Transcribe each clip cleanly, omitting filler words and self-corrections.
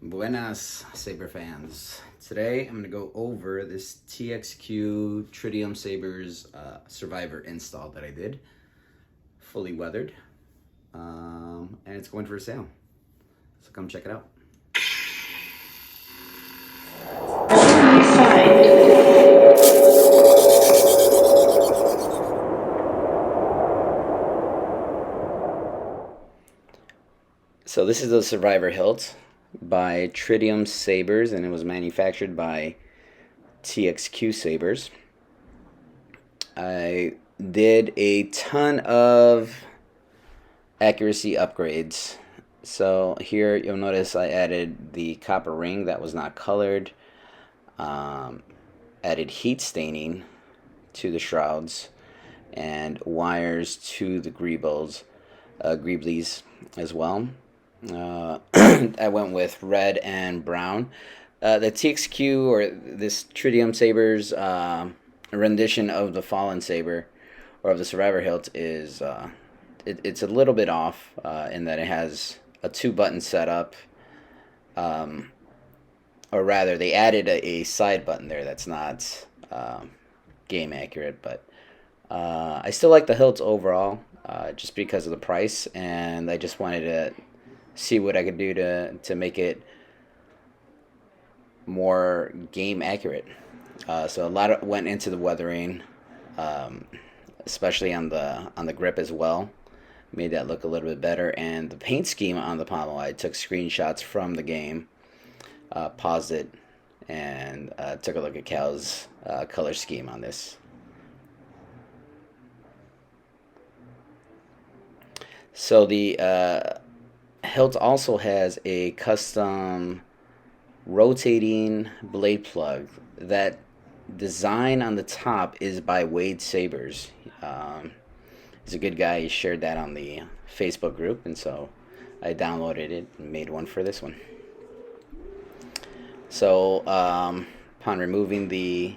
Buenas, Saber fans. Today I'm going to go over this TXQ Tritium Sabers Survivor install that I did. Fully weathered. And it's going for a sale. So come check it out. So this is the Survivor Hilt by Tritium Sabers, and it was manufactured by TXQ Sabers. I did a ton of accuracy upgrades. So here you'll notice I added the copper ring that was not colored, added heat staining to the shrouds, and wires to the greeblies as well. I went with red and brown. The TXQ, or this Tritium Sabers rendition of the Fallen Saber, or of the Survivor Hilt, is it's a little bit off in that it has a 2-button setup. Or rather, they added a side button there that's not game accurate, but I still like the hilts overall, just because of the price, and I just wanted to see what I could do to make it more game accurate. So a lot went into the weathering, especially on the grip as well. Made that look a little bit better, and the paint scheme on the pommel, I took screenshots from the game, paused it, and took a look at Cal's color scheme on this. So the Hilt also has a custom rotating blade plug. That design on the top is by Wade Sabers. He's a good guy. He shared that on the Facebook group, and so I downloaded it and made one for this one. So upon removing the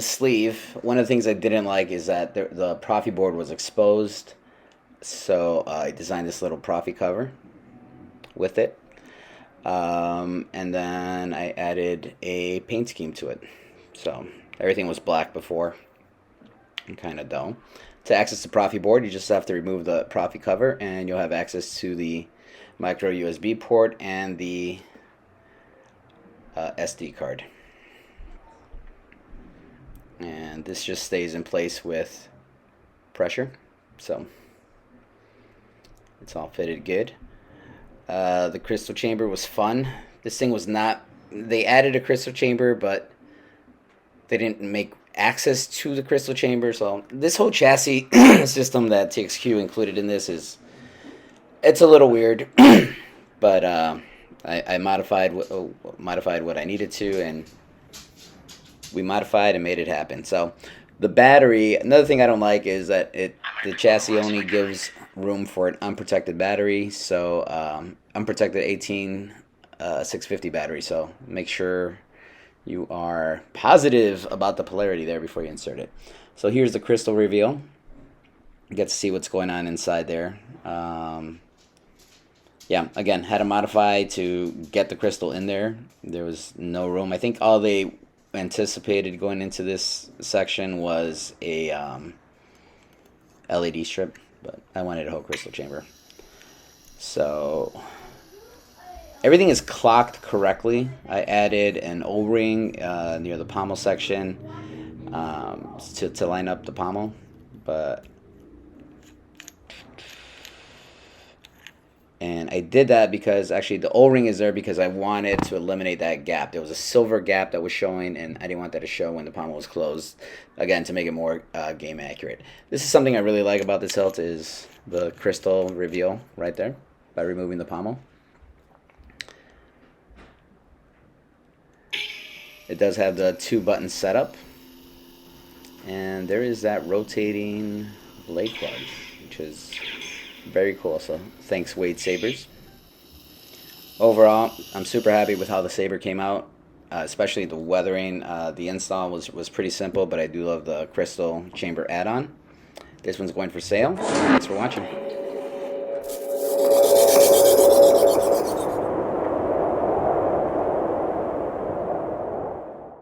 sleeve, one of the things I didn't like is that the Proffieboard was exposed. So I designed this little Proffi cover with it, and then I added a paint scheme to it. So everything was black before, and kind of dull. To access the Proffieboard, you just have to remove the Proffi cover, and you'll have access to the micro USB port and the SD card. And this just stays in place with pressure. So it's all fitted good. The crystal chamber was fun. This thing was not... They added a crystal chamber, but they didn't make access to the crystal chamber. So this whole chassis system that TXQ included in this it's a little weird. But I modified what I needed to, and we modified and made it happen. So the battery, another thing I don't like is that the chassis only gives room for an unprotected battery. So unprotected 18650 battery. So make sure you are positive about the polarity there before you insert it. So here's the crystal reveal. You get to see what's going on inside there. Yeah, again, had to modify to get the crystal in there. There was no room. I think all they anticipated going into this section was a LED strip, but I wanted a whole crystal chamber. So everything is clocked correctly. I added an O-ring near the pommel section to line up the pommel, and I did that because actually the O-ring is there because I wanted to eliminate that gap. There was a silver gap that was showing, and I didn't want that to show when the pommel was closed, again, to make it more game accurate. This is something I really like about this hilt, is the crystal reveal right there by removing the pommel. It does have the 2-button setup, and there is that rotating blade plug, which is very cool. So thanks, Wade Sabers. Overall, I'm super happy with how the saber came out, especially the weathering. The install was pretty simple, but I do love the crystal chamber add-on. This one's going for sale. Thanks for watching.